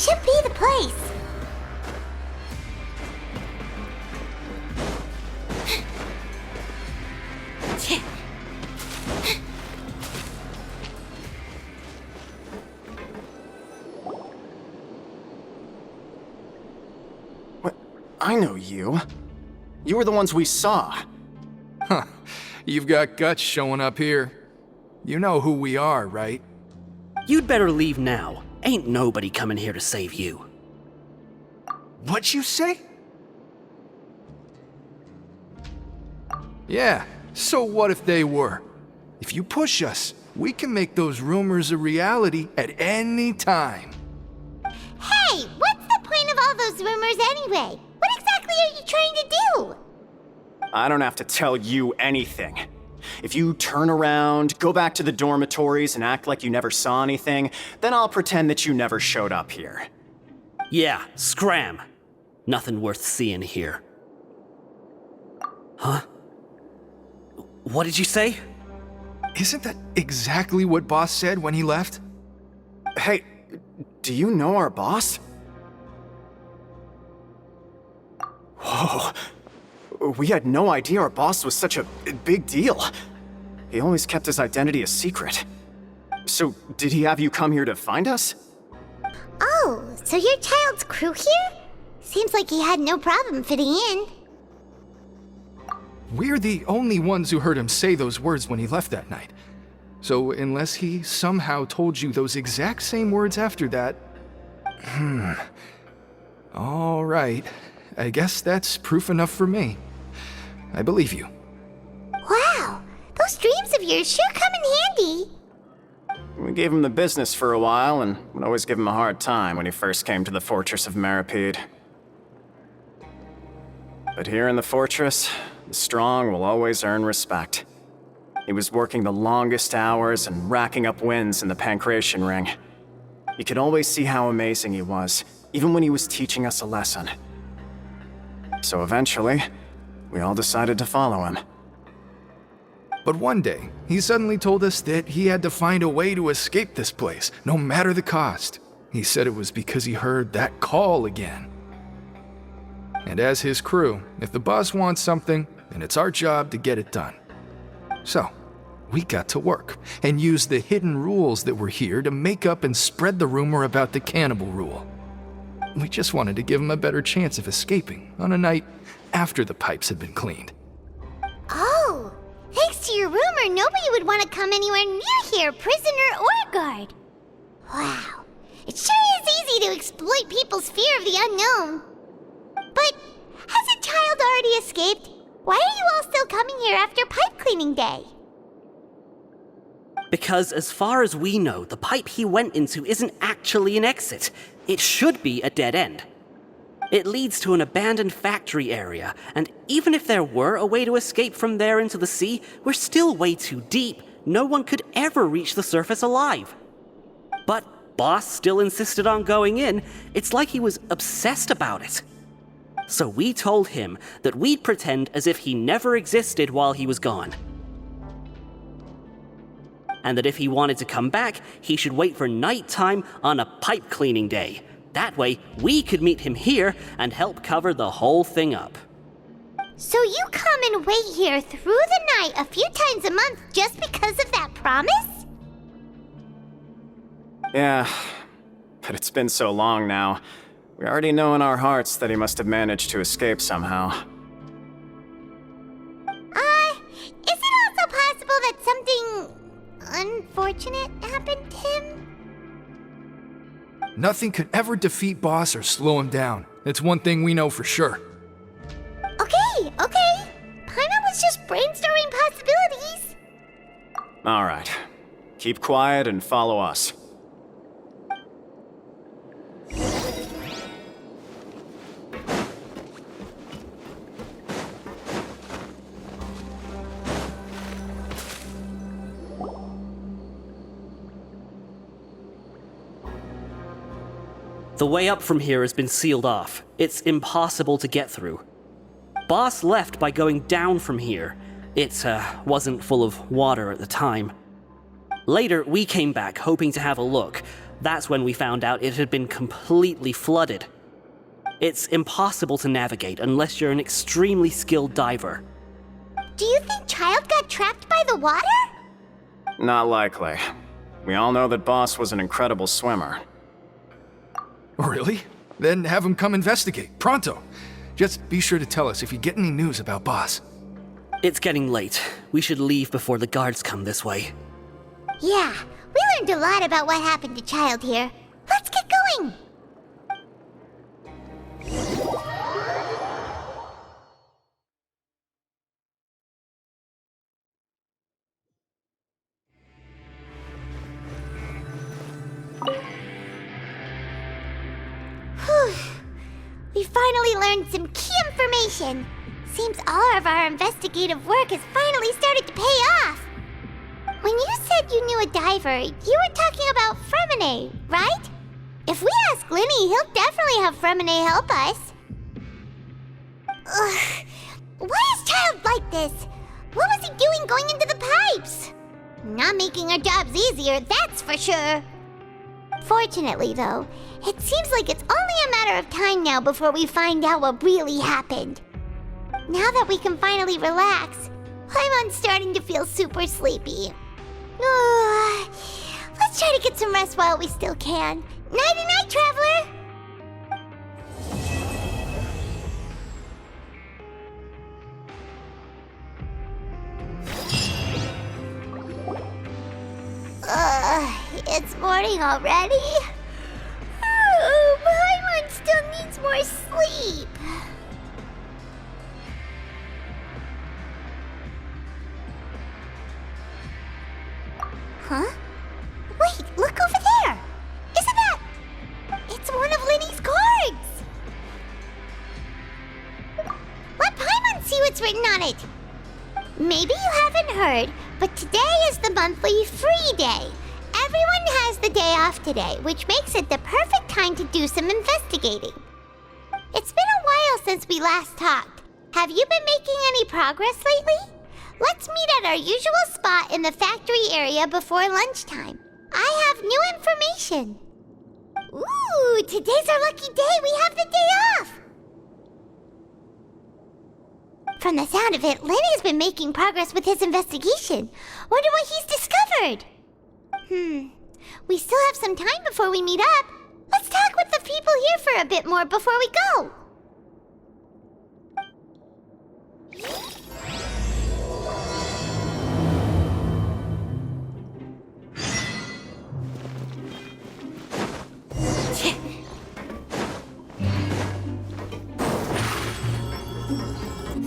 should be the place. What? I know you. You were the ones we saw. Huh. You've got guts showing up here. You know who we are, right? You'd better leave now. Ain't nobody coming here to save you. What'd you say? Yeah, so what if they were? If you push us, we can make those rumors a reality at any time. Hey, what's the point of all those rumors anyway? What exactly are you trying to do? I don't have to tell you anything. If you turn around, go back to the dormitories and act like you never saw anything, then I'll pretend that you never showed up here. Yeah, scram. Nothing worth seeing here. Huh? What did you say? Isn't that exactly what Boss said when he left? Hey, do you know our boss? Whoa. We had no idea our boss was such a big deal. He always kept his identity a secret. So, did he have you come here to find us? Oh, so you're Child's crew here? Seems like he had no problem fitting in. We're the only ones who heard him say those words when he left that night. So unless he somehow told you those exact same words after that... All right. I guess that's proof enough for me. I believe you. Wow, those dreams of yours sure come in handy. We gave him the business for a while and would always give him a hard time when he first came to the fortress of Maripede. But here in the fortress, the strong will always earn respect. He was working the longest hours and racking up wins in the Pancration Ring. You could always see how amazing he was, even when he was teaching us a lesson. So eventually, we all decided to follow him. But one day, he suddenly told us that he had to find a way to escape this place, no matter the cost. He said it was because he heard that call again. And as his crew, if the boss wants something, then it's our job to get it done. So, we got to work, and used the hidden rules that were here to make up and spread the rumor about the cannibal rule. We just wanted to give him a better chance of escaping on a night after the pipes had been cleaned. Oh, thanks to your rumor, nobody would want to come anywhere near here, prisoner or guard. Wow, it sure is easy to exploit people's fear of the unknown. But has a child already escaped? Why are you all still coming here after pipe cleaning day? Because as far as we know, the pipe he went into isn't actually an exit. It should be a dead end. It leads to an abandoned factory area, and even if there were a way to escape from there into the sea, we're still way too deep. No one could ever reach the surface alive. But Boss still insisted on going in. It's like he was obsessed about it. So we told him that we'd pretend as if he never existed while he was gone. And that if he wanted to come back, he should wait for nighttime on a pipe cleaning day. That way, we could meet him here and help cover the whole thing up. So you come and wait here through the night a few times a month just because of that promise? Yeah, but it's been so long now. We already know in our hearts that he must have managed to escape somehow. Is it also possible that something unfortunate happened to him? Nothing could ever defeat Boss or slow him down. It's one thing we know for sure. Okay. Paimon was just brainstorming possibilities. All right. Keep quiet and follow us. The way up from here has been sealed off. It's impossible to get through. Boss left by going down from here. It wasn't full of water at the time. Later, we came back hoping to have a look, That's when we found out it had been completely flooded. It's impossible to navigate unless you're an extremely skilled diver. Do you think Child got trapped by the water? Not likely. We all know that Boss was an incredible swimmer. Really? Then have him come investigate, pronto. Just be sure to tell us if you get any news about Boss. It's getting late. We should leave before the guards come this way. Yeah, we learned a lot about what happened to Child here. Let's get going! Whew. We finally learned some key information. Seems all of our investigative work has finally started to pay off. When you said you knew a diver, you were talking about Fremine, right? If we ask Linny, he'll definitely have Fremine help us. Ugh. Why is Child like this? What was he doing going into the pipes? Not making our jobs easier, that's for sure. Fortunately, though, it seems like it's only a matter of time now before we find out what really happened. Now that we can finally relax, I'm starting to feel super sleepy. Let's try to get some rest while we still can. Nighty-night, traveler! It's morning already? Paimon still needs more sleep. Huh? Wait, look over there! Isn't that... It's one of Linny's cards! Let Paimon see what's written on it! Maybe you haven't heard, but today is the monthly free day. Everyone has the day off today, which makes it the perfect time to do some investigating. It's been a while since we last talked. Have you been making any progress lately? Let's meet at our usual spot in the factory area before lunchtime. I have new information. Ooh, today's our lucky day. We have the day off. From the sound of it, Lenny's been making progress with his investigation. Wonder what he's discovered. We still have some time before we meet up. Let's talk with the people here for a bit more before we go.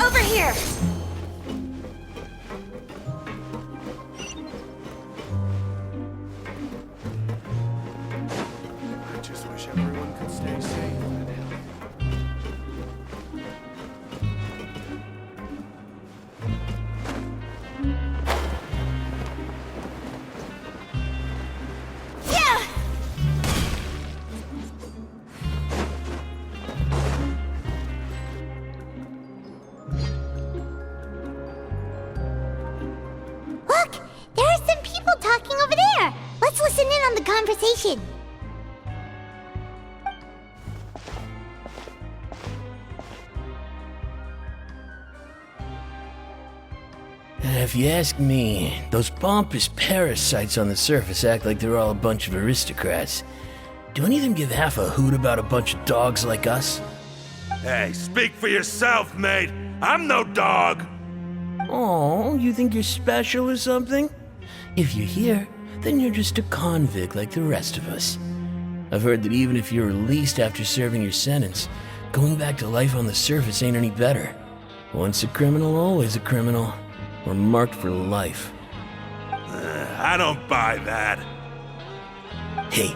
Over here! I just wish everyone could stay safe and healthy. Yeah! Look, there are some people talking over there. Let's listen in on the conversation. If you ask me, those pompous parasites on the surface act like they're all a bunch of aristocrats. Do any of them give half a hoot about a bunch of dogs like us? Hey, speak for yourself, mate. I'm no dog. Oh, you think you're special or something? If you're here, then you're just a convict like the rest of us. I've heard that even if you're released after serving your sentence, going back to life on the surface ain't any better. Once a criminal, always a criminal. We're marked for life. I don't buy that. Hey,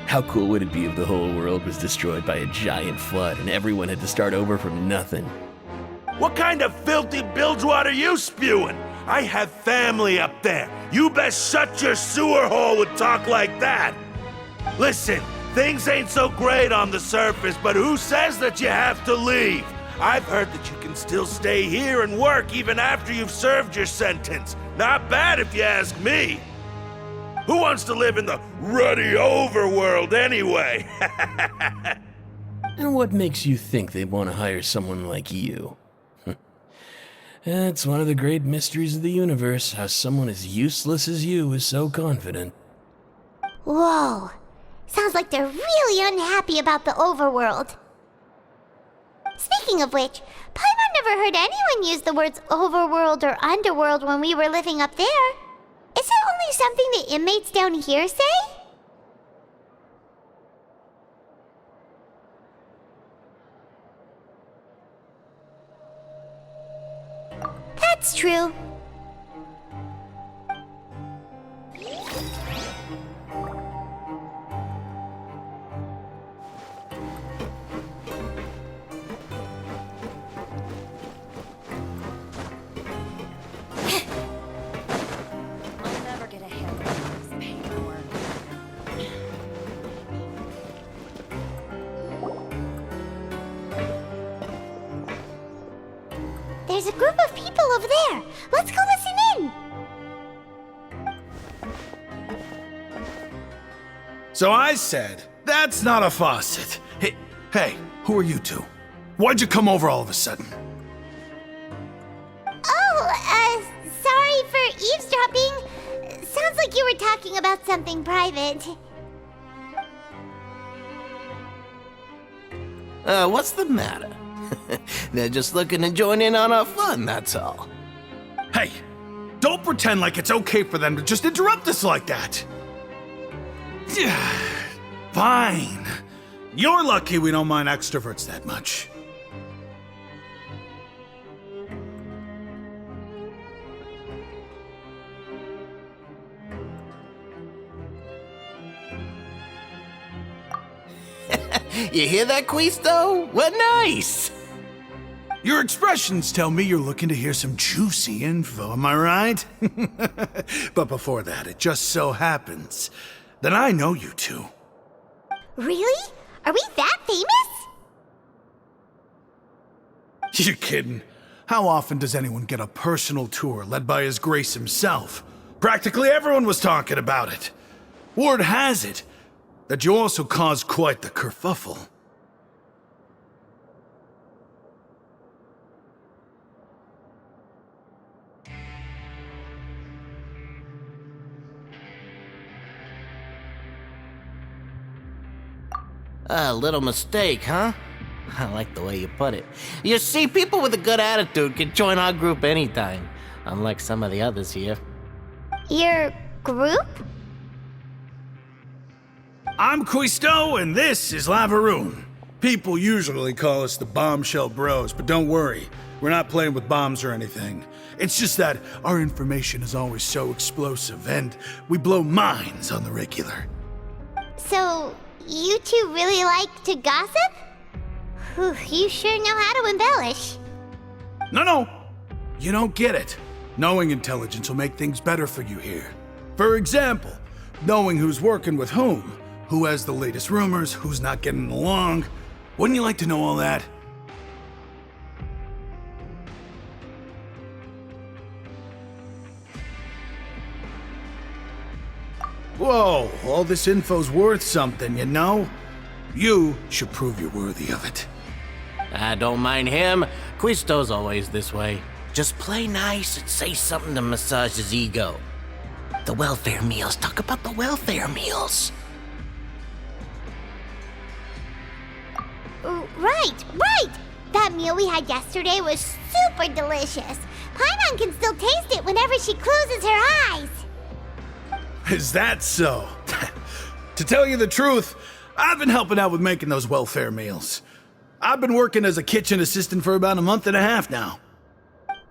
how cool would it be if the whole world was destroyed by a giant flood and everyone had to start over from nothing? What kind of filthy bilgewater are you spewing? I have family up there. You best shut your sewer hole with talk like that. Listen, things ain't so great on the surface, but who says that you have to leave? I've heard that you can still stay here and work even after you've served your sentence. Not bad if you ask me. Who wants to live in the ruddy overworld anyway? And what makes you think they want to hire someone like you? It's one of the great mysteries of the universe, how someone as useless as you is so confident. Whoa. Sounds like they're really unhappy about the overworld. Speaking of which, Paimon never heard anyone use the words overworld or underworld when we were living up there. Is it only something the inmates down here say? That's true. I'll never get ahead of this paperwork. There's a group of people over there. Let's go listen in. So I said, that's not a faucet. Hey, who are you two? Why'd you come over all of a sudden? Oh, sorry for eavesdropping. Sounds like you were talking about something private. What's the matter? They're just looking to join in on our fun, that's all. Hey, don't pretend like it's okay for them to just interrupt us like that. Fine. You're lucky we don't mind extroverts that much. You hear that, Quisto? What nice! Your expressions tell me you're looking to hear some juicy info, am I right? But before that, it just so happens that I know you two. Really? Are we that famous? You're kidding. How often does anyone get a personal tour led by His Grace himself? Practically everyone was talking about it. Word has it that you also caused quite the kerfuffle. A little mistake, huh? I like the way you put it. You see, people with a good attitude can join our group anytime, unlike some of the others here. Your group? I'm Quisto, and this is Lavaroon. People usually call us the Bombshell Bros, but don't worry, we're not playing with bombs or anything. It's just that our information is always so explosive, and we blow minds on the regular. So, you two really like to gossip? Whew, you sure know how to embellish. No, you don't get it. Knowing intelligence will make things better for you here. For example, knowing who's working with whom, who has the latest rumors, who's not getting along. Wouldn't you like to know all that? Whoa, all this info's worth something, you know? You should prove you're worthy of it. I don't mind him. Quisto's always this way. Just play nice and say something to massage his ego. The welfare meals. Talk about the welfare meals. Right! That meal we had yesterday was super delicious. Paimon can still taste it whenever she closes her eyes. Is that so? To tell you the truth, I've been helping out with making those welfare meals. I've been working as a kitchen assistant for about a month and a half now.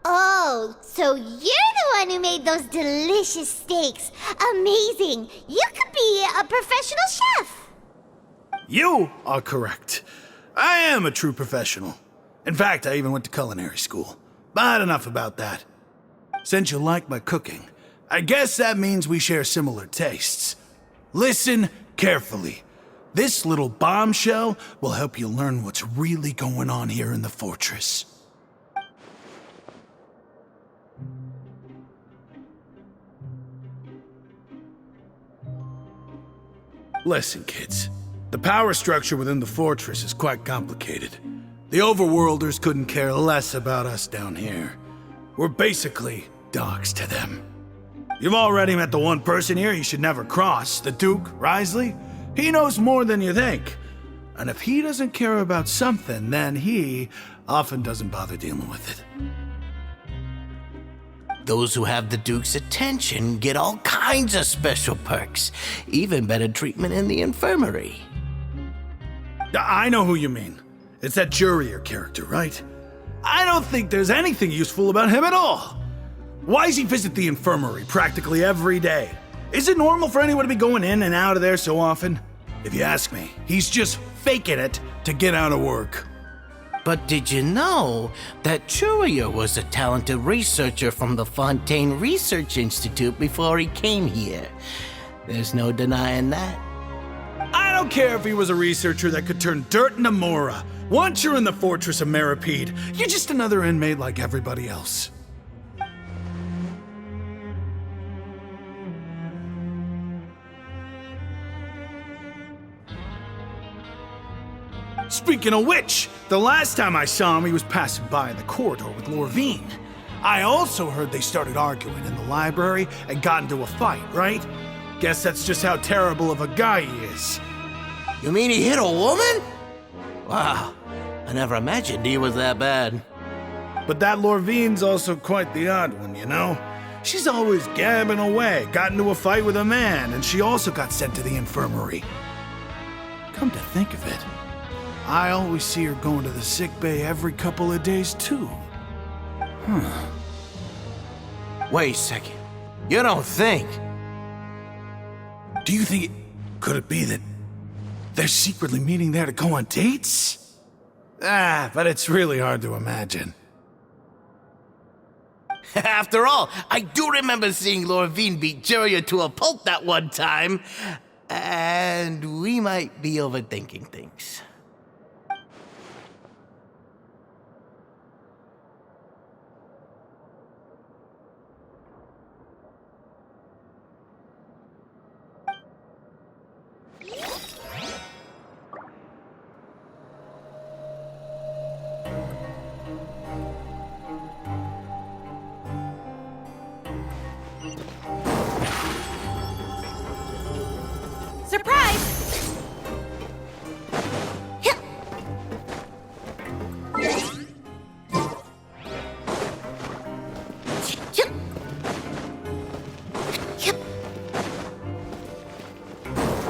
Oh, so you're the one who made those delicious steaks. Amazing! You could be a professional chef. You are correct. I am a true professional. In fact, I even went to culinary school. But enough about that. Since you like my cooking, I guess that means we share similar tastes. Listen carefully. This little bombshell will help you learn what's really going on here in the fortress. Listen, kids. The power structure within the fortress is quite complicated. The overworlders couldn't care less about us down here. We're basically dogs to them. You've already met the one person here you should never cross, the Duke, Risley. He knows more than you think. And if he doesn't care about something, then he often doesn't bother dealing with it. Those who have the Duke's attention get all kinds of special perks, even better treatment in the infirmary. I know who you mean. It's that Jurier character, right? I don't think there's anything useful about him at all. Why does he visit the infirmary practically every day? Is it normal for anyone to be going in and out of there so often? If you ask me, he's just faking it to get out of work. But did you know that Jurier was a talented researcher from the Fontaine Research Institute before he came here? There's no denying that. I don't care if he was a researcher that could turn dirt into Mora. Once you're in the fortress of Meripede, you're just another inmate like everybody else. Speaking of which, the last time I saw him, he was passing by in the corridor with Lorvine. I also heard they started arguing in the library and got into a fight, right? Guess that's just how terrible of a guy he is. You mean he hit a woman? Wow, I never imagined he was that bad. But that Lorvine's also quite the odd one, you know? She's always gabbing away, got into a fight with a man, and she also got sent to the infirmary. Come to think of it, I always see her going to the sick bay every couple of days, too. Wait a second. You don't think? Do you think could it be that they're secretly meeting there to go on dates? But it's really hard to imagine. After all, I do remember seeing Lorvine beat Jurier to a pulp that one time. And we might be overthinking things. Surprise!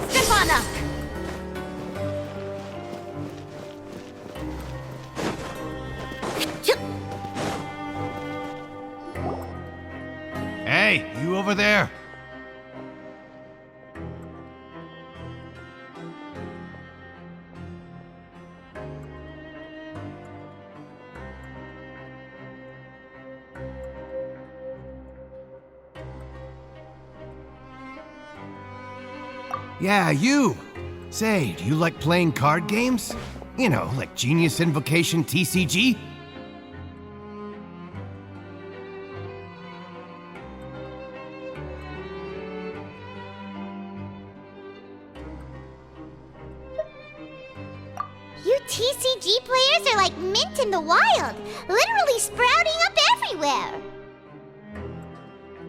Step on up! Hey, you over there? Yeah, you! Say, do you like playing card games? You know, like Genius Invocation TCG? You TCG players are like mint in the wild, literally sprouting up everywhere.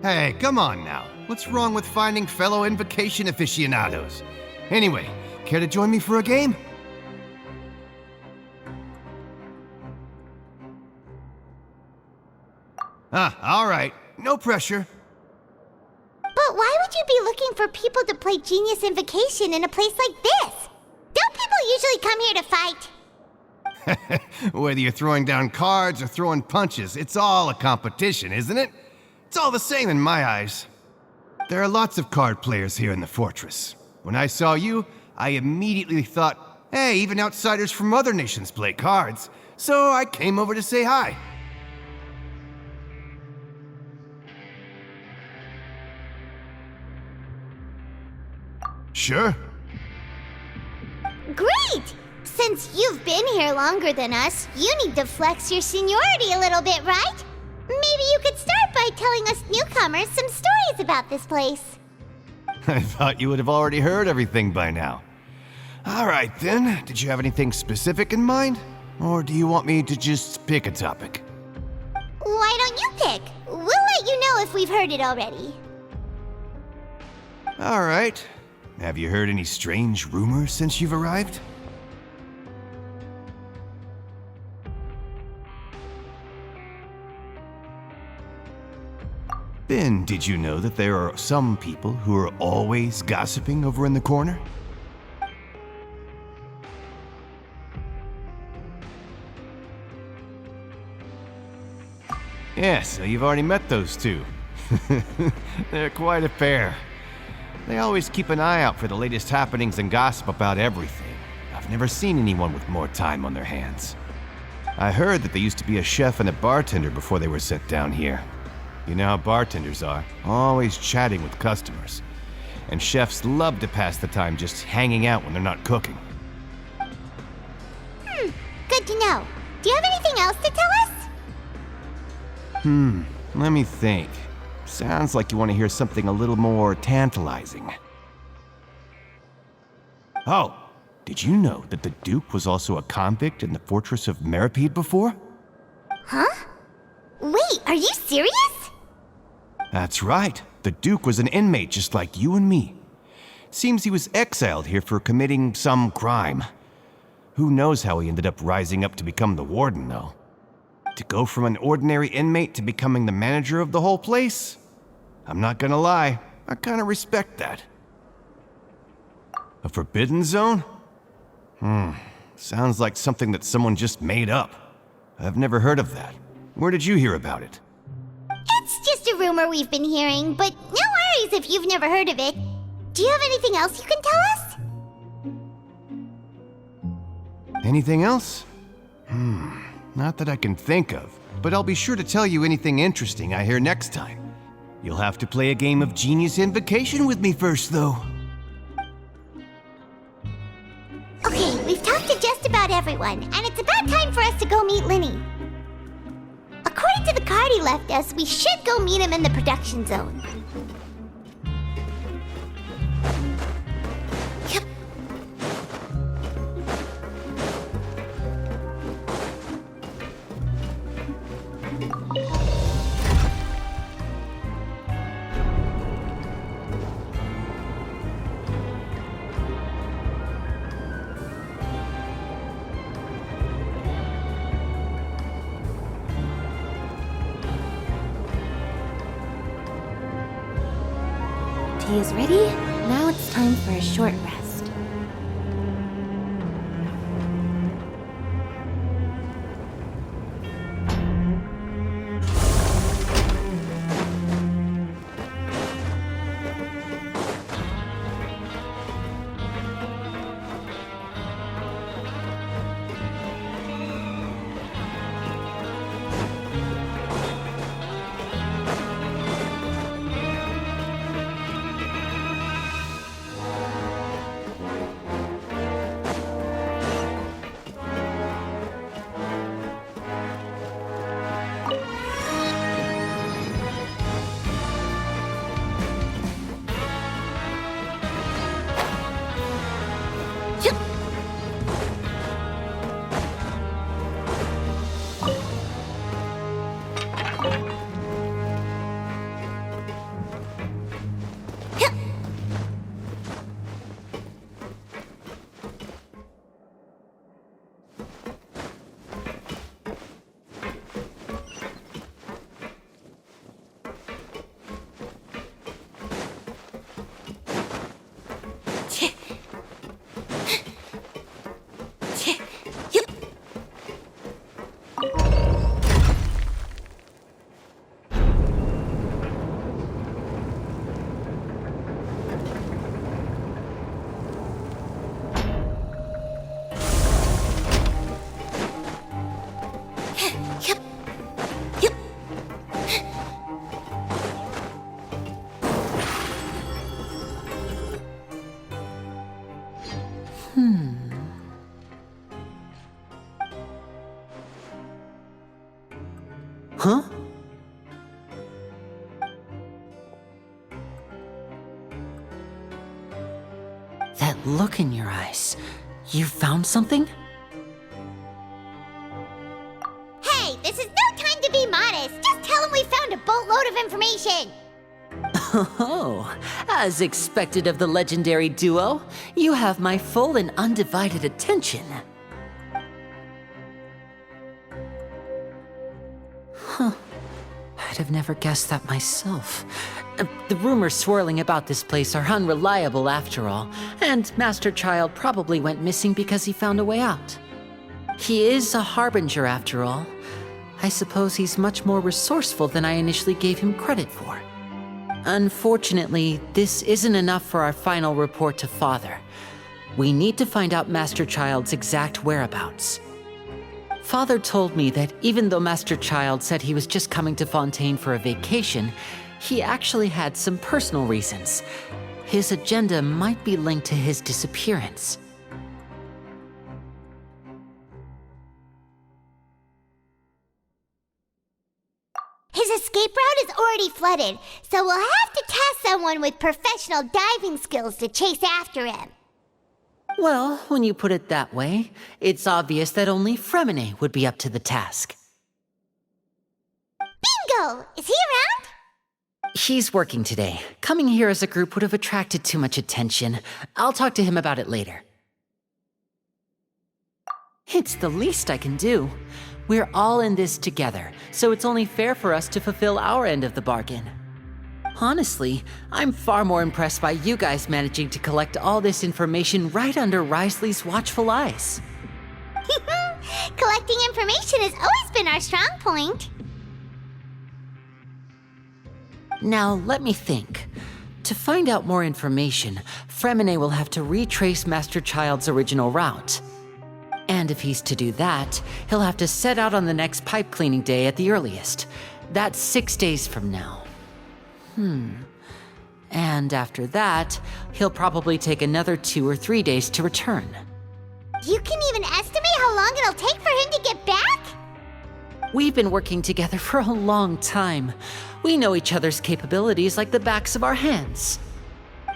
Hey, come on now. What's wrong with finding fellow Invocation aficionados? Anyway, care to join me for a game? Alright. No pressure. But why would you be looking for people to play Genius Invocation in a place like this? Don't people usually come here to fight? Whether you're throwing down cards or throwing punches, it's all a competition, isn't it? It's all the same in my eyes. There are lots of card players here in the fortress. When I saw you, I immediately thought, hey, even outsiders from other nations play cards. So I came over to say hi. Sure. Great! Since you've been here longer than us, you need to flex your seniority a little bit, right? Maybe you could start by telling us newcomers some stories about this place. I thought you would have already heard everything by now. All right then, did you have anything specific in mind? Or do you want me to just pick a topic? Why don't you pick? We'll let you know if we've heard it already. All right. Have you heard any strange rumors since you've arrived? Ben, did you know that there are some people who are always gossiping over in the corner? Yeah, so you've already met those two. They're quite a pair. They always keep an eye out for the latest happenings and gossip about everything. I've never seen anyone with more time on their hands. I heard that they used to be a chef and a bartender before they were sent down here. You know how bartenders are, always chatting with customers. And chefs love to pass the time just hanging out when they're not cooking. Good to know. Do you have anything else to tell us? Let me think. Sounds like you want to hear something a little more tantalizing. Oh, did you know that the Duke was also a convict in the fortress of Meripede before? Huh? Wait, are you serious? That's right. The Duke was an inmate just like you and me. Seems he was exiled here for committing some crime. Who knows how he ended up rising up to become the warden, though. To go from an ordinary inmate to becoming the manager of the whole place? I'm not gonna lie, I kinda respect that. A forbidden zone? Sounds like something that someone just made up. I've never heard of that. Where did you hear about it? It's just a rumor we've been hearing, but no worries if you've never heard of it. Do you have anything else you can tell us? Anything else? Not that I can think of, but I'll be sure to tell you anything interesting I hear next time. You'll have to play a game of Genius Invocation with me first, though. Okay, we've talked to just about everyone, and it's about time for us to go meet Linny. According to the card he left us, we should go meet him in the production zone. Yep. Tea is ready. Now it's time for a short rest. Huh? look in your eyes. You found something? Hey, this is no time to be modest. Just tell him we found a boatload of information. Oh, as expected of the legendary duo, you have my full and undivided attention. Huh. I'd have never guessed that myself. The rumors swirling about this place are unreliable after all, and Master Child probably went missing because he found a way out. He is a harbinger after all. I suppose he's much more resourceful than I initially gave him credit for. Unfortunately, this isn't enough for our final report to Father. We need to find out Master Child's exact whereabouts. Father told me that even though Master Child said he was just coming to Fontaine for a vacation, he actually had some personal reasons. His agenda might be linked to his disappearance. His escape route is already flooded, so we'll have to task someone with professional diving skills to chase after him. Well, when you put it that way, it's obvious that only Fremine would be up to the task. Bingo! Is he around? He's working today. Coming here as a group would have attracted too much attention. I'll talk to him about it later. It's the least I can do. We're all in this together, so it's only fair for us to fulfill our end of the bargain. Honestly, I'm far more impressed by you guys managing to collect all this information right under Risley's watchful eyes. Collecting information has always been our strong point. Now, let me think. To find out more information, Fremine will have to retrace Master Child's original route. And if he's to do that, he'll have to set out on the next pipe cleaning day at the earliest. That's 6 days from now. And after that, he'll probably take another 2 or 3 days to return. You can even estimate how long it'll take for him to get back? We've been working together for a long time. We know each other's capabilities like the backs of our hands.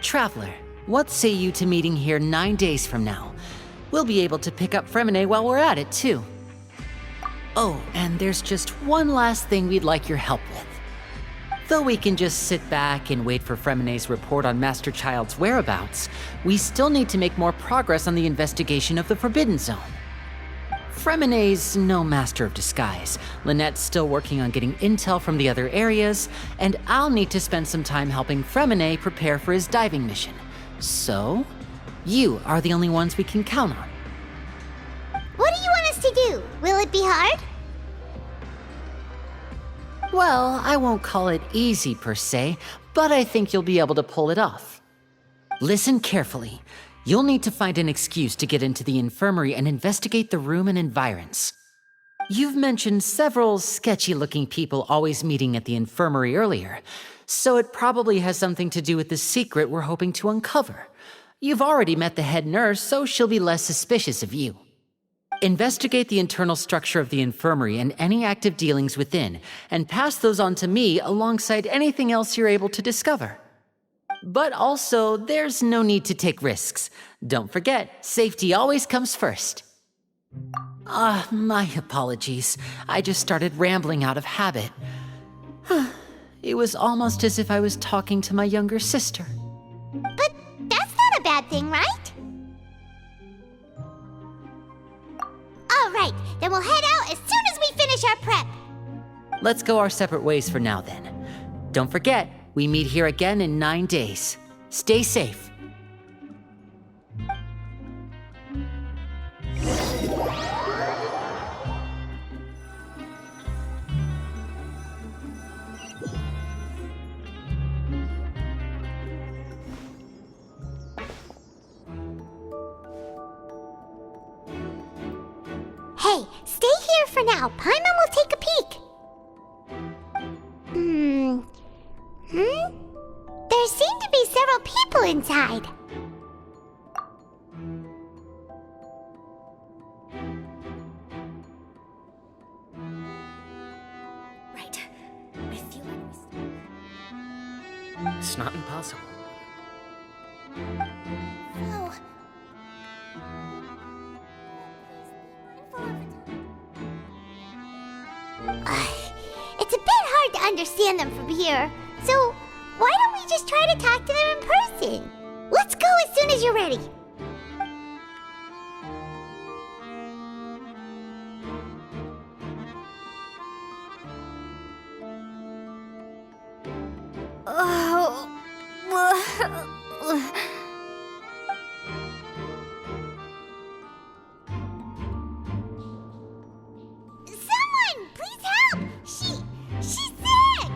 Traveler, what say you to meeting here 9 days from now? We'll be able to pick up Fremine while we're at it, too. Oh, and there's just one last thing we'd like your help with. Though we can just sit back and wait for Fremine's report on Master Child's whereabouts, we still need to make more progress on the investigation of the Forbidden Zone. Fremine's no master of disguise, Lynette's still working on getting intel from the other areas, and I'll need to spend some time helping Fremine prepare for his diving mission. So, you are the only ones we can count on. What do you want us to do? Will it be hard? Well, I won't call it easy per se, but I think you'll be able to pull it off. Listen carefully. You'll need to find an excuse to get into the infirmary and investigate the room and environs. You've mentioned several sketchy-looking people always meeting at the infirmary earlier, so it probably has something to do with the secret we're hoping to uncover. You've already met the head nurse, so she'll be less suspicious of you. Investigate the internal structure of the infirmary and any active dealings within, and pass those on to me alongside anything else you're able to discover. But also, there's no need to take risks. Don't forget, safety always comes first. My apologies. I just started rambling out of habit. It was almost as if I was talking to my younger sister. But that's not a bad thing, right? All right, then we'll head out as soon as we finish our prep. Let's go our separate ways for now then. Don't forget, we meet here again in 9 days. Stay safe. Hey, stay here for now. Paimon will take a peek. There seem to be several people inside. Right. I feel like It's not impossible. Oh, bit hard to understand them from here. So, why don't we just try to talk to them in person? Let's go as soon as you're ready. Someone, please help! She's sick!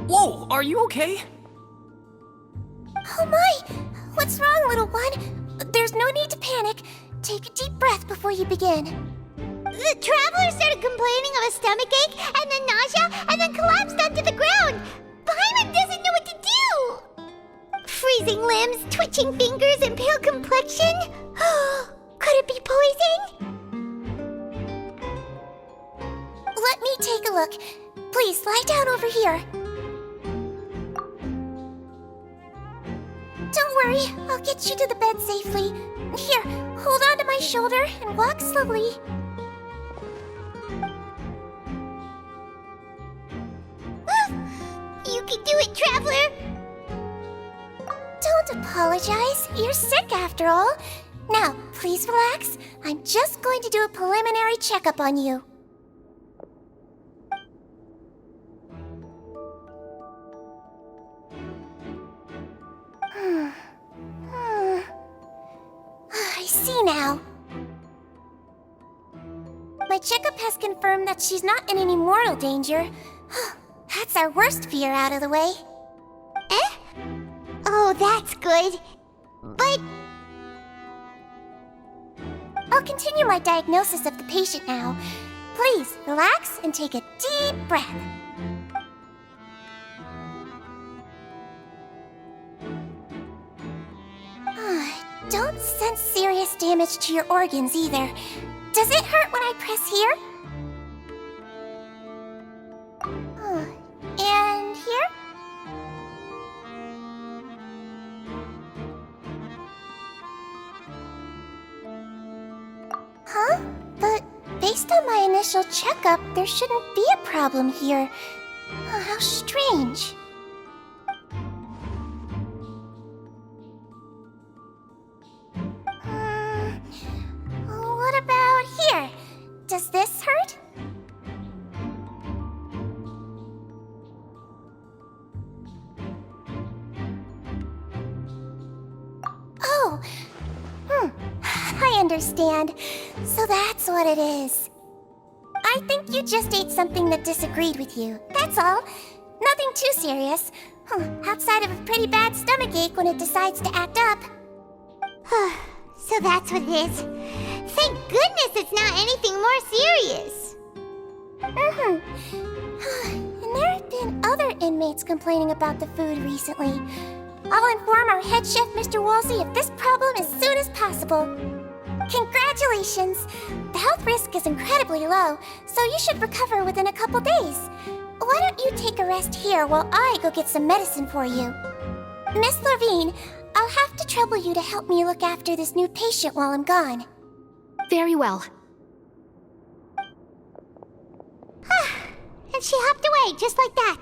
Whoa, are you okay? Oh my! What's wrong, little one? There's no need to panic. Take a deep breath before you begin. The traveler started complaining of a stomachache, and then nausea, and then collapsed onto the ground. Paimon doesn't know what to do! Freezing limbs, twitching fingers, and pale complexion? Could it be poison? Let me take a look. Please, lie down over here. Don't worry, I'll get you to the bed safely. Here, hold on to my shoulder and walk slowly. You can do it, Traveler! Don't apologize. You're sick after all. Now, please relax. I'm just going to do a preliminary checkup on you. I see now. My checkup has confirmed that she's not in any mortal danger. That's our worst fear out of the way. Eh? Oh, that's good. But... I'll continue my diagnosis of the patient now. Please, relax and take a deep breath. Don't sense serious damage to your organs either. Does it hurt when I press here? And here? Huh? But based on my initial checkup, there shouldn't be a problem here. How strange. What about here? Does this hurt? Oh, I understand. So that's what it is. I think you just ate something that disagreed with you. That's all. Nothing too serious. Outside of a pretty bad stomachache when it decides to act up. So that's what it is. Thank goodness it's not anything more serious. And there have been other inmates complaining about the food recently. I'll inform our head chef, Mr. Wolsey, of this problem as soon as possible. Congratulations! The health risk is incredibly low, so you should recover within a couple days. Why don't you take a rest here while I go get some medicine for you? Miss Levine, I'll have to trouble you to help me look after this new patient while I'm gone. Very well. And she hopped away just like that.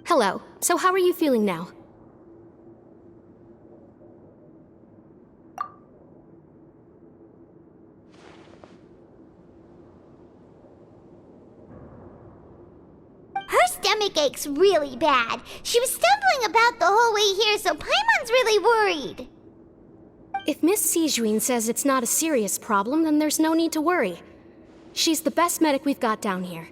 Hello. So how are you feeling now? Her stomach aches really bad. She was stumbling about the whole way here, so Paimon's really worried. If Miss Sijuin says it's not a serious problem, then there's no need to worry. She's the best medic we've got down here.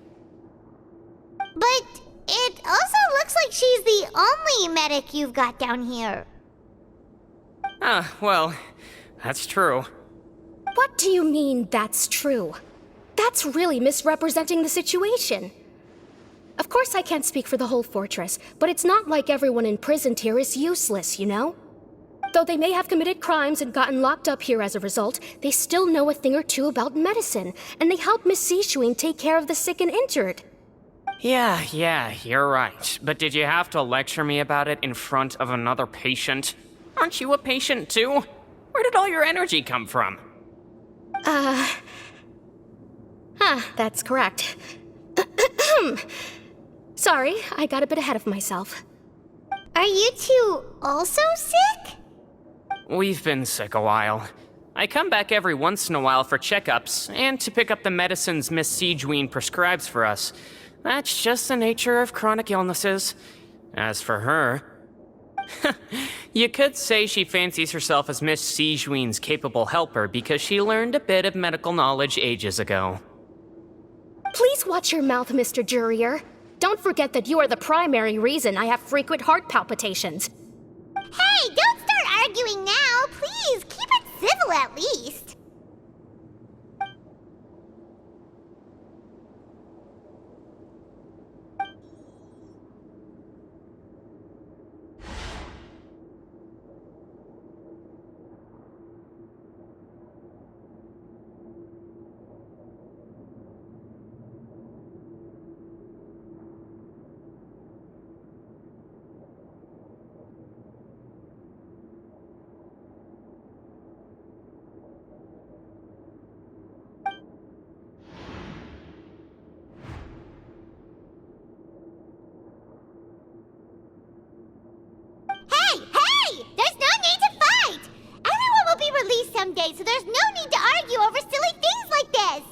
But it also looks like she's the only medic you've got down here. Well, that's true. What do you mean, that's true? That's really misrepresenting the situation. Of course I can't speak for the whole fortress, but it's not like everyone imprisoned here is useless, you know? Though they may have committed crimes and gotten locked up here as a result, they still know a thing or two about medicine, and they help Miss Sijuin take care of the sick and injured. Yeah, you're right. But did you have to lecture me about it in front of another patient? Aren't you a patient too? Where did all your energy come from? That's correct. Sorry, I got a bit ahead of myself. Are you two also sick? We've been sick a while. I come back every once in a while for checkups and to pick up the medicines Miss Siegewien prescribes for us. That's just the nature of chronic illnesses. As for her, you could say she fancies herself as Miss Siegewien's capable helper because she learned a bit of medical knowledge ages ago. Please watch your mouth, Mr. Jurier. Don't forget that you are the primary reason I have frequent heart palpitations. Hey, don't start arguing now! Please, keep it civil at least! Someday, so there's no need to argue over silly things like this!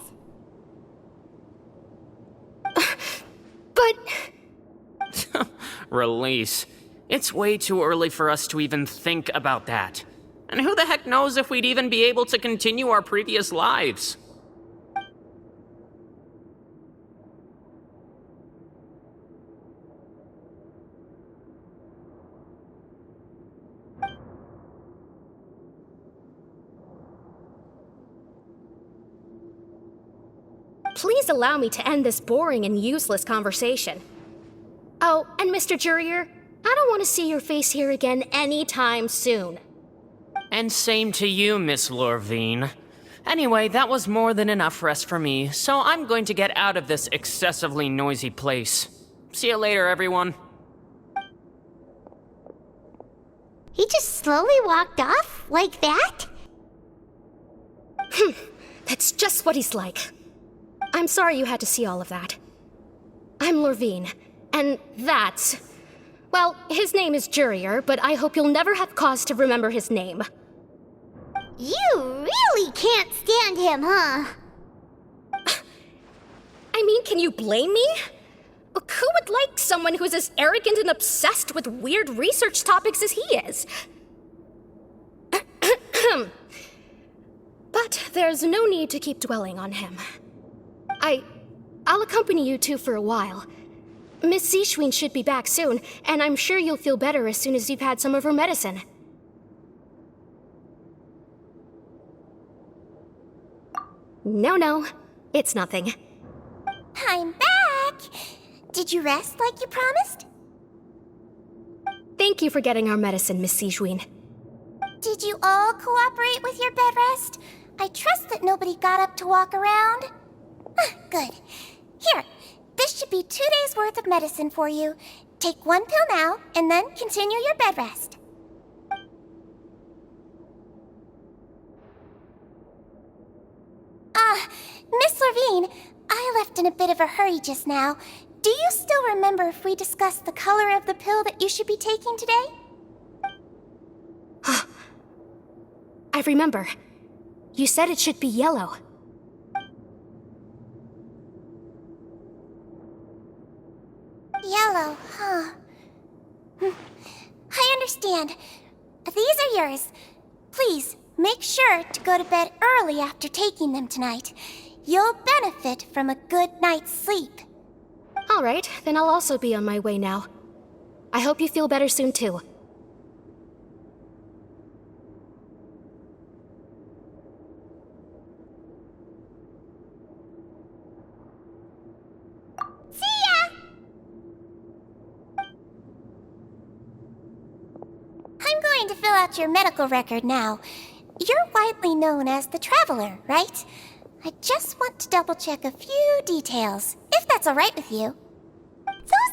But... Release. It's way too early for us to even think about that. And who the heck knows if we'd even be able to continue our previous lives? Please allow me to end this boring and useless conversation. Oh, and Mr. Jurier, I don't want to see your face here again anytime soon. And same to you, Miss Lorvine. Anyway, that was more than enough rest for me, so I'm going to get out of this excessively noisy place. See you later, everyone. He just slowly walked off like that? That's just what he's like. I'm sorry you had to see all of that. I'm Lorvine, and that's... Well, his name is Jurier, but I hope you'll never have cause to remember his name. You really can't stand him, huh? I mean, can you blame me? Who would like someone who's as arrogant and obsessed with weird research topics as he is? But there's no need to keep dwelling on him. I'll accompany you two for a while. Miss Siegewien should be back soon, and I'm sure you'll feel better as soon as you've had some of her medicine. No, it's nothing. I'm back! Did you rest like you promised? Thank you for getting our medicine, Miss Siegewien. Did you all cooperate with your bed rest? I trust that nobody got up to walk around. Good. Here, this should be 2 days' worth of medicine for you. Take one pill now, and then continue your bed rest. Miss Lorvine, I left in a bit of a hurry just now. Do you still remember if we discussed the color of the pill that you should be taking today? I remember. You said it should be yellow. Yellow, huh? I understand. These are yours. Please, make sure to go to bed early after taking them tonight. You'll benefit from a good night's sleep. All right, then I'll also be on my way now. I hope you feel better soon, too. To fill out your medical record now. You're widely known as the Traveler, right? I just want to double check a few details, if that's all right with you.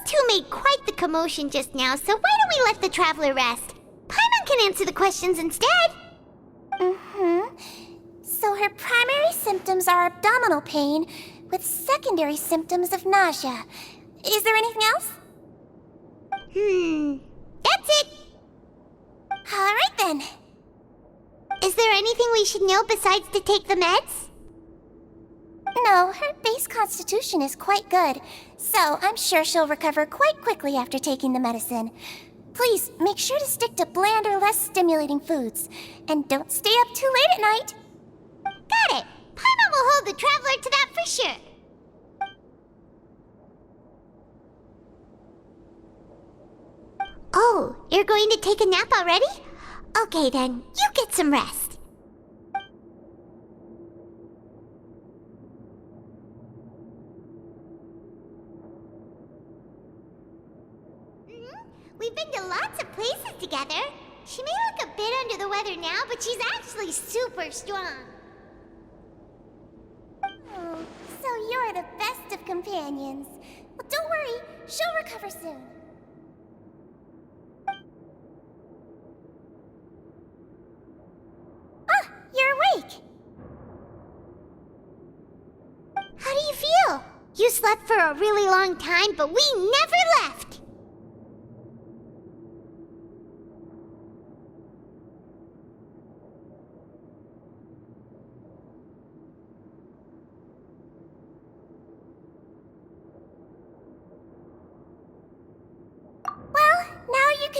two made quite the commotion just now, so why don't we let the traveler rest? Paimon can answer the questions instead. So her primary symptoms are abdominal pain, with secondary symptoms of nausea. Is there anything else? That's it. Alright then. Is there anything we should know besides to take the meds? No, her base constitution is quite good, so I'm sure she'll recover quite quickly after taking the medicine. Please, make sure to stick to bland or less stimulating foods, and don't stay up too late at night. Got it. Paimon will hold the traveler to that for sure. Oh, you're going to take a nap already? Okay then, you get some rest. We've been to lots of places together. She may look a bit under the weather now, but she's actually super strong. Oh, so you're the best of companions. Well, don't worry, she'll recover soon. Ah, you're awake. How do you feel? You slept for a really long time, but we never left.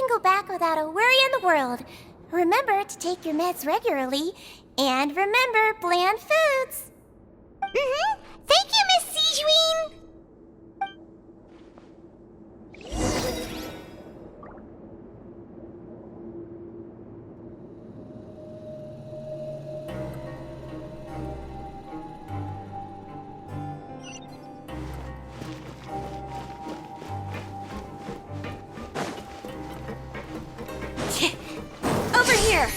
Go back without a worry in the world. Remember to take your meds regularly, and remember bland foods. Thank you, Miss Sijuin. Over here!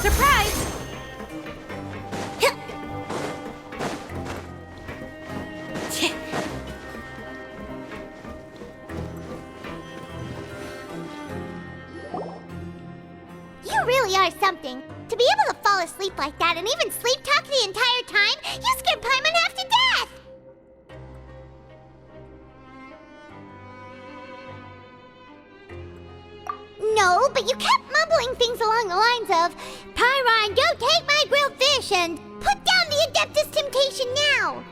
Surprise! You really are something. To be able to fall asleep like that and even sleep talk the entire time, you scared Paimon half to death! No, but you kept mumbling things along the lines of, Pyron, don't take my grilled fish, and put down the Adeptus Temptation now!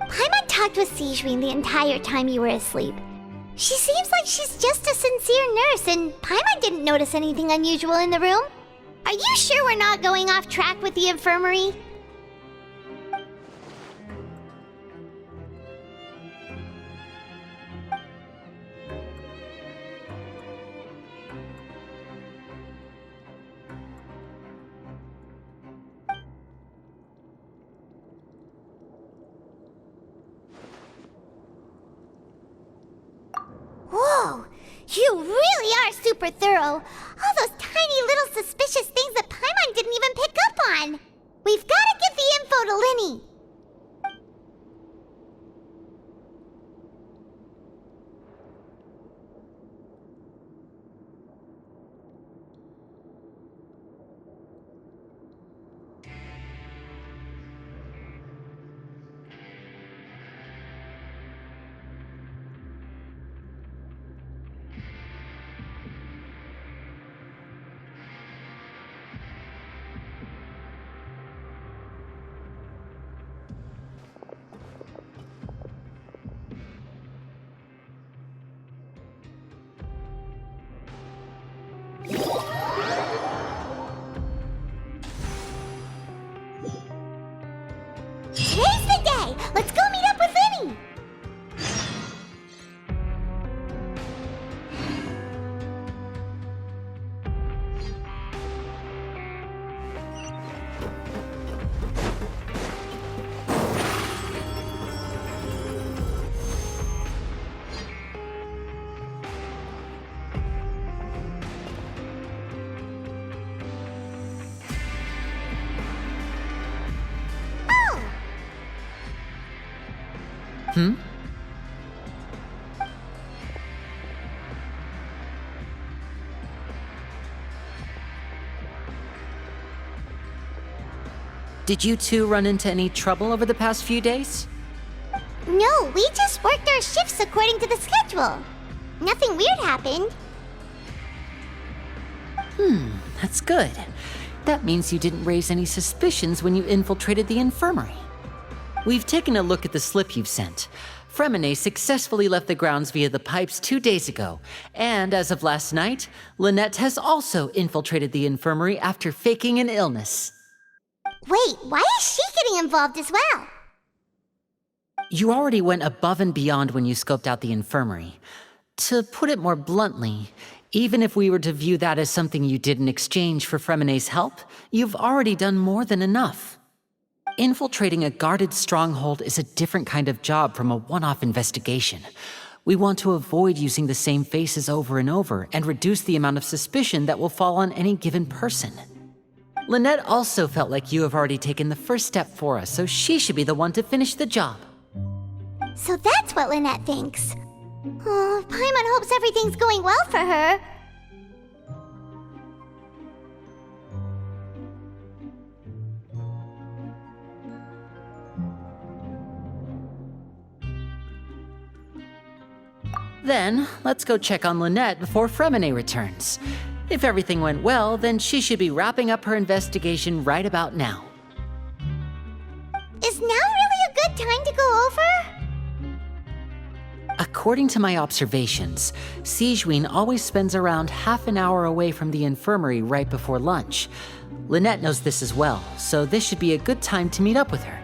Paimon talked with Sijuin the entire time you were asleep. She seems like she's just a sincere nurse, and Paimon didn't notice anything unusual in the room. Are you sure we're not going off track with the infirmary? Whoa! You really are super thorough! All those tiny little suspicious things that Paimon didn't even pick up on! We've gotta give the info to Linny! Today's the day! Let's go meet up with Linny! Did you two run into any trouble over the past few days? No, we just worked our shifts according to the schedule. Nothing weird happened. That's good. That means you didn't raise any suspicions when you infiltrated the infirmary. We've taken a look at the slip you've sent. Fremine successfully left the grounds via the pipes 2 days ago, and as of last night, Lynette has also infiltrated the infirmary after faking an illness. Wait, why is she getting involved as well? You already went above and beyond when you scoped out the infirmary. To put it more bluntly, even if we were to view that as something you did in exchange for Fremine's help, you've already done more than enough. Infiltrating a guarded stronghold is a different kind of job from a one-off investigation. We want to avoid using the same faces over and over and reduce the amount of suspicion that will fall on any given person. Lynette also felt like you have already taken the first step for us, so she should be the one to finish the job. So that's what Lynette thinks. Oh, Paimon hopes everything's going well for her. Then, let's go check on Lynette before Fremine returns. If everything went well, then she should be wrapping up her investigation right about now. Is now really a good time to go over? According to my observations, Sigewinne always spends around half an hour away from the infirmary right before lunch. Lynette knows this as well, so this should be a good time to meet up with her.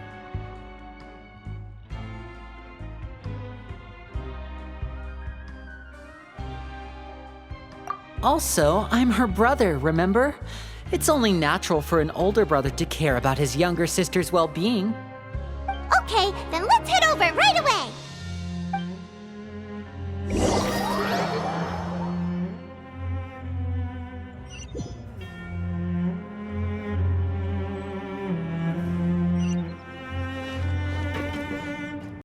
Also, I'm her brother, remember? It's only natural for an older brother to care about his younger sister's well-being. Okay, then let's head over right away.